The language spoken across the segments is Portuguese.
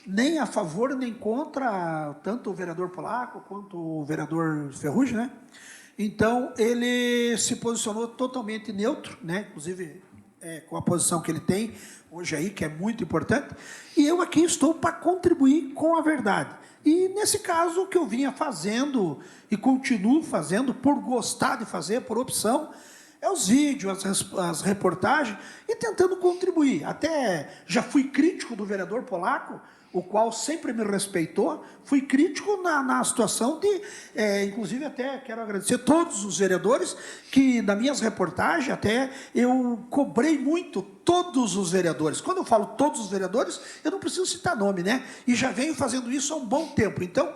nem a favor nem contra tanto o vereador Polaco quanto o vereador Ferrugem, né? Então, ele se posicionou totalmente neutro, né? Inclusive com a posição que ele tem hoje aí, que é muito importante, e eu aqui estou para contribuir com a verdade. E, nesse caso, o que eu vinha fazendo e continuo fazendo, por gostar de fazer, por opção, é os vídeos, as reportagens, e tentando contribuir. Até já fui crítico do vereador Polaco, o qual sempre me respeitou, fui crítico na situação de, inclusive até quero agradecer todos os vereadores, que nas minhas reportagens até eu cobrei muito todos os vereadores. Quando eu falo todos os vereadores, eu não preciso citar nome, né? E já venho fazendo isso há um bom tempo. Então,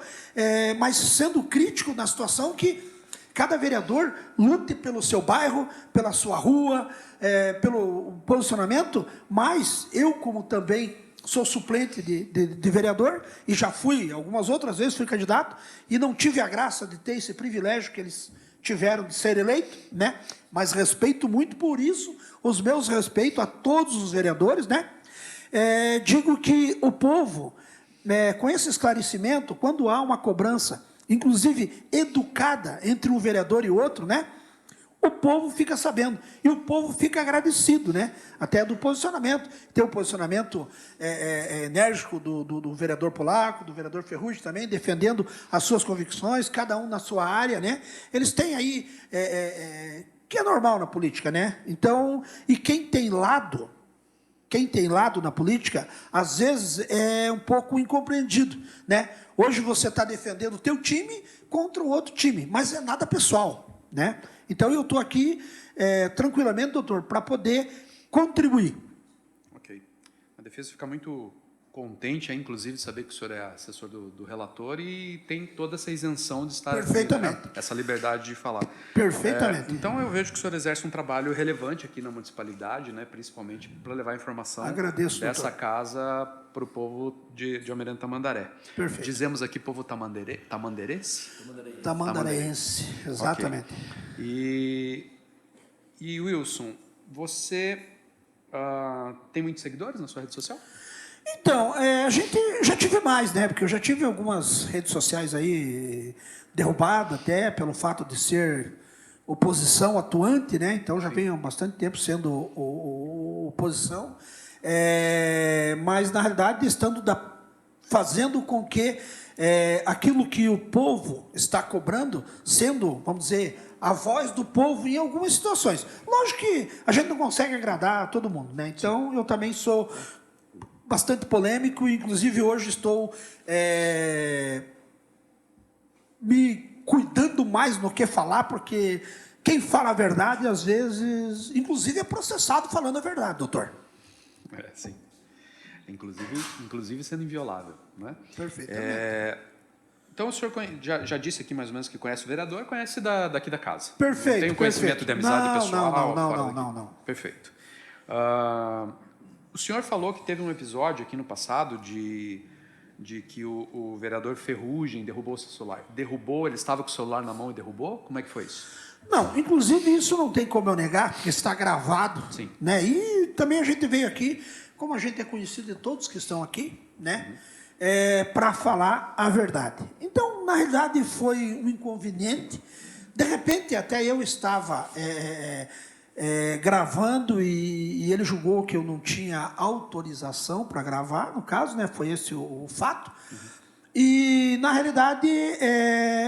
mas sendo crítico na situação que cada vereador lute pelo seu bairro, pela sua rua, pelo posicionamento, mas eu, como também sou suplente de vereador, e já fui, algumas outras vezes fui candidato, e não tive a graça de ter esse privilégio que eles tiveram de ser eleito, né? Mas respeito muito, por isso, os meus respeitos a todos os vereadores, né? Digo que o povo, com esse esclarecimento, quando há uma cobrança, inclusive educada entre um vereador e outro, né? O povo fica sabendo, e o povo fica agradecido, né? Até do posicionamento. Tem o posicionamento enérgico do vereador Polaco, do vereador Ferrugem também, defendendo as suas convicções, cada um na sua área, né? Eles têm aí, que é normal na política, né? Então, e quem tem lado na política, às vezes é um pouco incompreendido, né? Hoje você está defendendo o teu time contra o outro time, mas é nada pessoal, né? Então, eu estou aqui tranquilamente, doutor, para poder contribuir. Ok. A defesa fica muito contente, inclusive, de saber que o senhor é assessor do relator e tem toda essa isenção de estar aqui, né? Essa liberdade de falar. Perfeitamente. Então, eu vejo que o senhor exerce um trabalho relevante aqui na municipalidade, né? Principalmente para levar informação dessa doutor. casa para o povo de Almirante Tamandaré. Perfeito. Dizemos aqui povo tamanderense? Tamandareense, exatamente. Okay. E Wilson, você tem muitos seguidores na sua rede social? Então, a gente já tive mais, né? Porque eu já tive algumas redes sociais aí derrubadas até pelo fato de ser oposição atuante, né? Então, já venho há bastante tempo sendo oposição. Mas, na realidade, fazendo com que aquilo que o povo está cobrando, sendo, vamos dizer, a voz do povo em algumas situações. Lógico que a gente não consegue agradar a todo mundo, né? Então, eu também sou bastante polêmico, inclusive hoje estou me cuidando mais no que falar, porque quem fala a verdade, às vezes, inclusive é processado falando a verdade, doutor. Sim. Inclusive sendo inviolável, né? Perfeitamente. Então, o senhor já disse aqui mais ou menos que conhece o vereador, conhece daqui da casa. Perfeito. Não tem um conhecimento de amizade pessoal? Não. Perfeito. O senhor falou que teve um episódio aqui no passado de que o vereador Ferrugem derrubou o seu celular. Derrubou, ele estava com o celular na mão e derrubou? Como é que foi isso? Não, inclusive isso não tem como eu negar, porque está gravado. Sim. Né? E também a gente veio aqui, como a gente é conhecido de todos que estão aqui, né? Para falar a verdade. Então, na realidade, foi um inconveniente. De repente, até eu estava gravando e ele julgou que eu não tinha autorização para gravar, no caso, né? Foi esse o fato. E, na realidade,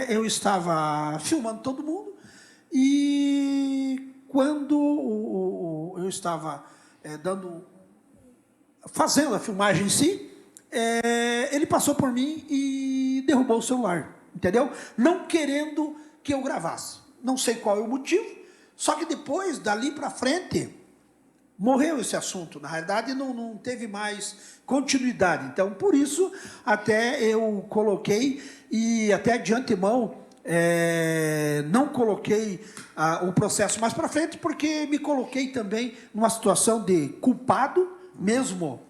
eu estava filmando todo mundo e quando eu estava fazendo a filmagem em si, ele passou por mim e derrubou o celular, entendeu? Não querendo que eu gravasse. Não sei qual é o motivo, só que depois, dali para frente, morreu esse assunto. Na realidade, não teve mais continuidade. Então, por isso, até eu coloquei, e até de antemão, não coloquei o processo mais para frente, porque me coloquei também numa situação de culpado, mesmo,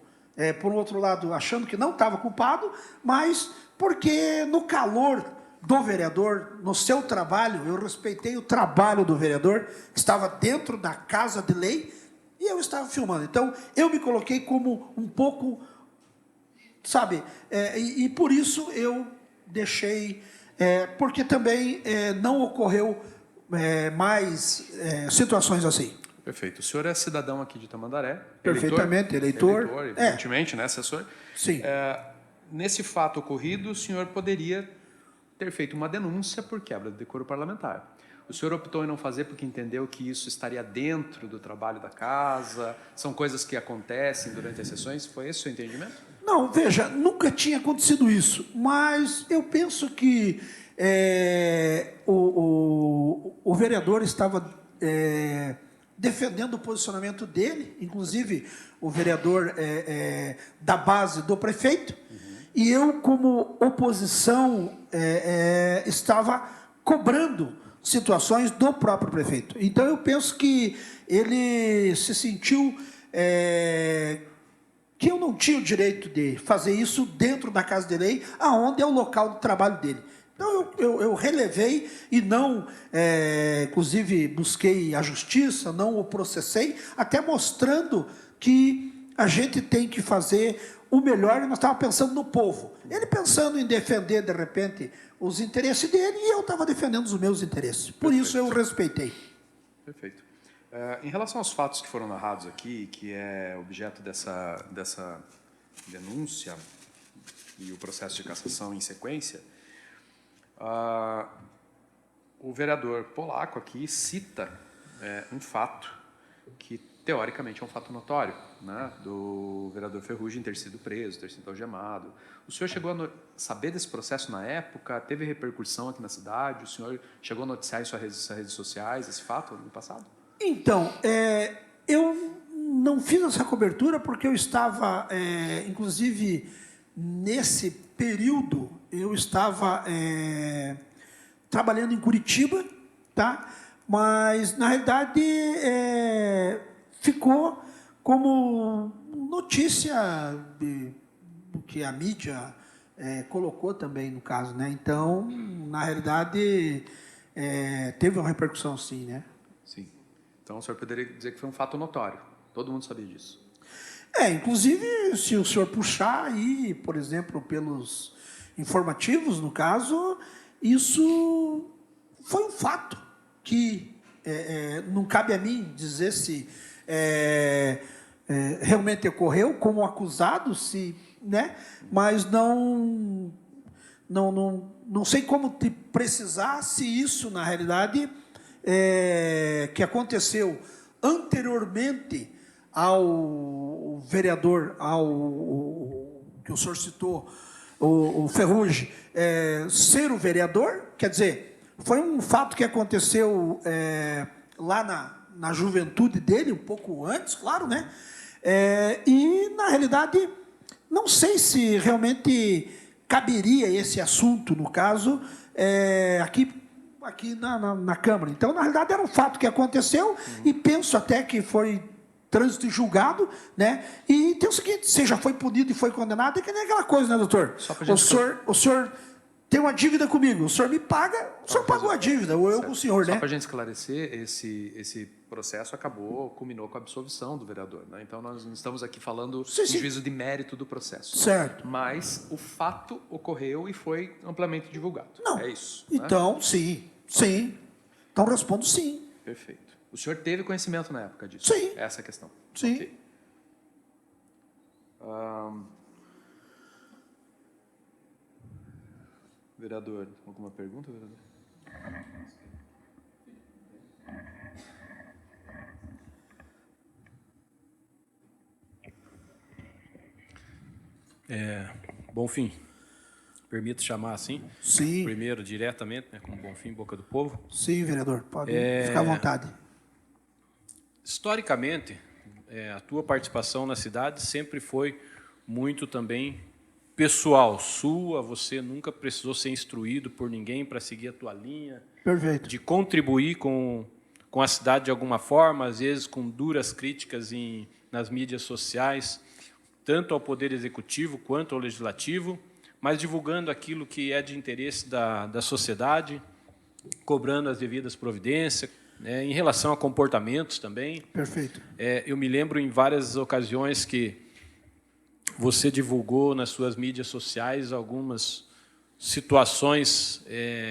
por um outro lado, achando que não estava culpado, mas porque no calor do vereador, no seu trabalho, eu respeitei o trabalho do vereador, que estava dentro da casa de lei, e eu estava filmando. Então, eu me coloquei como um pouco sabe? E por isso eu deixei, porque também não ocorreu mais situações assim. Perfeito. O senhor é cidadão aqui de Tamandaré. Perfeitamente, eleitor. Evidentemente, né, assessor? Sim. Nesse fato ocorrido, o senhor poderia ter feito uma denúncia por quebra do decoro parlamentar. O senhor optou em não fazer porque entendeu que isso estaria dentro do trabalho da casa? São coisas que acontecem durante as sessões? Foi esse o seu entendimento? Não, veja, nunca tinha acontecido isso, mas eu penso que o vereador estava defendendo o posicionamento dele, inclusive o vereador da base do prefeito, e eu, como oposição, estava cobrando situações do próprio prefeito. Então, eu penso que ele se sentiu que eu não tinha o direito de fazer isso dentro da Casa de Lei, aonde é o local do trabalho dele. Então, eu relevei e não, inclusive, busquei a justiça, não o processei, até mostrando que a gente tem que fazer o melhor, e nós estávamos pensando no povo. Ele pensando em defender, de repente, os interesses dele, e eu estava defendendo os meus interesses. Por isso eu respeitei. Perfeito. Em relação aos fatos que foram narrados aqui, que é objeto dessa denúncia e o processo de cassação em sequência, o vereador polaco aqui cita um fato que, teoricamente, é um fato notório, né, do vereador Ferrugem ter sido preso, ter sido algemado. O senhor chegou a saber desse processo na época? Teve repercussão aqui na cidade? O senhor chegou a noticiar em suas redes sociais esse fato no passado? Então, eu não fiz essa cobertura porque eu estava, inclusive, nesse período, eu estava trabalhando em Curitiba, tá? Mas, na realidade, ficou como notícia que a mídia colocou também, no caso, né? Então, na realidade, teve uma repercussão, sim, né? Sim. Então, o senhor poderia dizer que foi um fato notório. Todo mundo sabia disso. Inclusive, se o senhor puxar aí, por exemplo, pelos informativos, no caso, isso foi um fato que não cabe a mim dizer se realmente ocorreu como acusado, se, né? Mas não sei como te precisar se isso, na realidade, que aconteceu anteriormente ao vereador, que o senhor citou, o Ferrugem, ser o vereador, quer dizer, foi um fato que aconteceu lá na juventude dele, um pouco antes, claro, né? E, na realidade, não sei se realmente caberia esse assunto, no caso, aqui na Câmara. Então, na realidade, era um fato que aconteceu e penso até que foi trânsito julgado, né? E tem o seguinte, você já foi punido e foi condenado, é que nem aquela coisa, né, doutor? O senhor tem uma dívida comigo, o senhor me paga, o senhor pagou a dívida, ou eu com o senhor, né? Só para a gente esclarecer, esse processo culminou com a absolvição do vereador, né? Então, nós não estamos aqui falando em juízo de mérito do processo. Certo. Mas o fato ocorreu e foi amplamente divulgado. Não. É isso. Então, né? Sim. Então, respondo sim. Perfeito. O senhor teve conhecimento na época disso? Sim. Essa é a questão. Sim. Okay. Vereador, alguma pergunta, vereador? Bonfim, permito chamar assim? Sim. Primeiro, diretamente, né, como Bonfim, boca do povo. Sim, vereador, pode ficar à vontade. Historicamente, a tua participação na cidade sempre foi muito também pessoal, sua, você nunca precisou ser instruído por ninguém para seguir a tua linha. Perfeito. De contribuir com a cidade de alguma forma, às vezes com duras críticas nas mídias sociais, tanto ao Poder Executivo quanto ao Legislativo, mas divulgando aquilo que é de interesse da sociedade, cobrando as devidas providências, né, em relação a comportamentos também. Perfeito. Eu me lembro em várias ocasiões que você divulgou nas suas mídias sociais algumas situações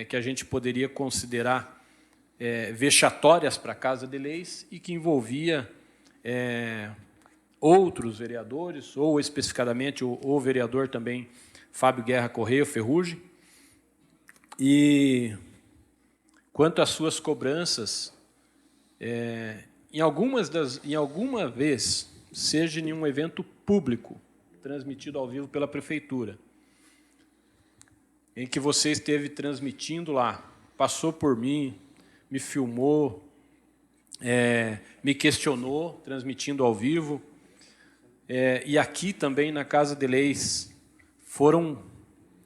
que a gente poderia considerar vexatórias para a Casa de Leis e que envolvia outros vereadores, ou especificadamente o vereador também Fábio Guerra Correia, Ferrugem. E quanto às suas cobranças, em alguma vez, seja em um evento público, transmitido ao vivo pela Prefeitura, em que você esteve transmitindo lá, passou por mim, me filmou, me questionou, transmitindo ao vivo, e aqui também na Casa de Leis, foram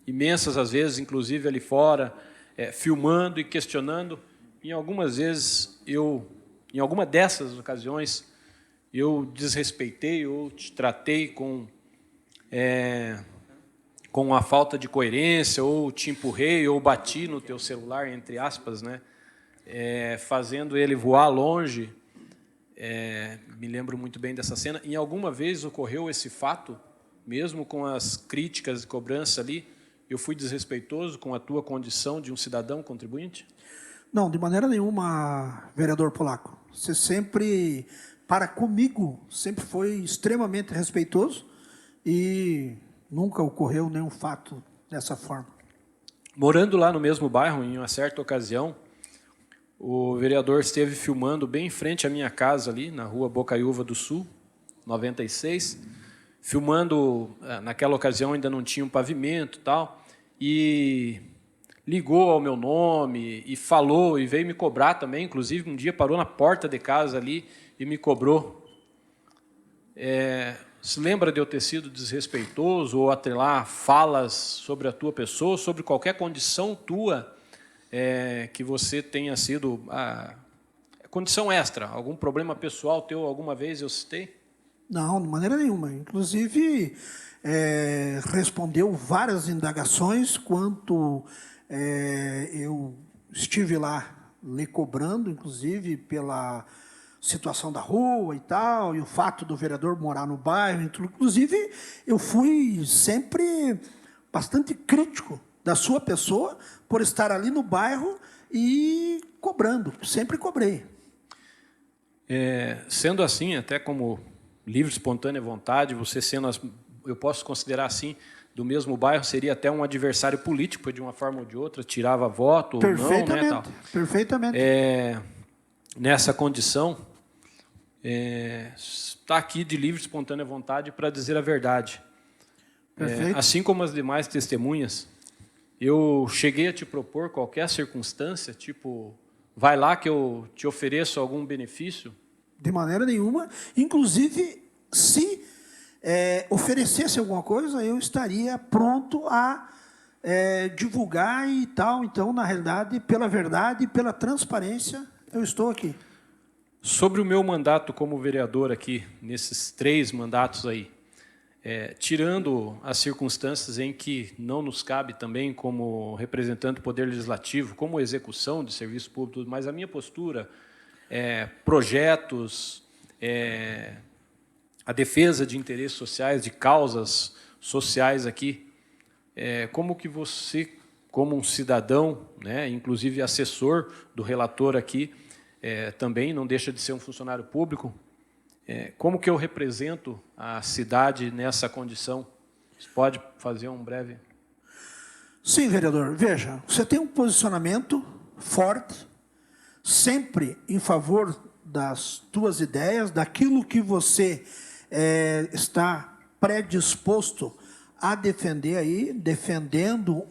imensas as vezes, inclusive ali fora, filmando e questionando. Em algumas vezes, em alguma dessas ocasiões, eu desrespeitei ou te tratei com a falta de coerência, ou te empurrei, ou bati no teu celular, entre aspas, né? Fazendo ele voar longe. Me lembro muito bem dessa cena. Em alguma vez ocorreu esse fato, mesmo com as críticas e cobranças ali, eu fui desrespeitoso com a tua condição de um cidadão contribuinte? Não, de maneira nenhuma, vereador Polaco. Você sempre, para comigo, sempre foi extremamente respeitoso e nunca ocorreu nenhum fato dessa forma. Morando lá no mesmo bairro, em uma certa ocasião, o vereador esteve filmando bem em frente à minha casa ali, na rua Bocaiúva do Sul, 96, filmando, naquela ocasião ainda não tinha um pavimento e tal, e ligou ao meu nome e falou, e veio me cobrar também, inclusive um dia parou na porta de casa ali e me cobrou. Se lembra de eu ter sido desrespeitoso ou atrelar falas sobre a tua pessoa, sobre qualquer condição tua que você tenha sido... condição extra, algum problema pessoal teu alguma vez eu citei? Não, de maneira nenhuma. Inclusive, respondeu várias indagações quanto eu estive lá lhe cobrando, inclusive pela situação da rua e tal, e o fato do vereador morar no bairro. Inclusive, eu fui sempre bastante crítico da sua pessoa por estar ali no bairro e cobrando, sempre cobrei. Sendo assim, até como livre, espontânea vontade, você sendo, eu posso considerar assim, do mesmo bairro, seria até um adversário político, de uma forma ou de outra, tirava voto ou não, né? Tal. Perfeitamente. Nessa condição, está aqui de livre, espontânea vontade para dizer a verdade. Assim como as demais testemunhas, eu cheguei a te propor qualquer circunstância, tipo, vai lá que eu te ofereço algum benefício? De maneira nenhuma. Inclusive, se oferecesse alguma coisa, eu estaria pronto a divulgar e tal. Então, na realidade, pela verdade e pela transparência, eu estou aqui. Sobre o meu mandato como vereador aqui, nesses 3 mandatos aí, tirando as circunstâncias em que não nos cabe também como representante do Poder Legislativo, como execução de serviço público, mas a minha postura, projetos, a defesa de interesses sociais, de causas sociais aqui, como que você, como um cidadão, né, inclusive assessor do relator aqui, também não deixa de ser um funcionário público, como que eu represento a cidade nessa condição? Você pode fazer um breve... Sim, vereador. Veja, você tem um posicionamento forte, sempre em favor das tuas ideias, daquilo que você está predisposto a defender aí, defendendo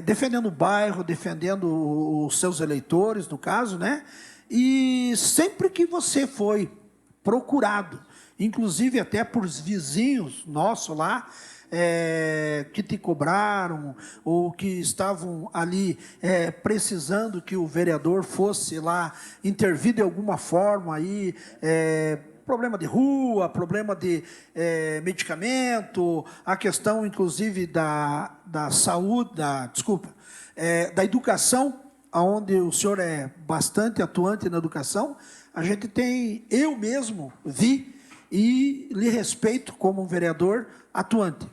defendendo o bairro, defendendo os seus eleitores, no caso, né? E sempre que você foi procurado, inclusive até por vizinhos nossos lá, que te cobraram ou que estavam ali precisando que o vereador fosse lá intervir de alguma forma aí, problema de rua, problema de medicamento, a questão inclusive da saúde, da educação, onde o senhor é bastante atuante na educação. A gente tem, eu mesmo vi e lhe respeito como um vereador atuante.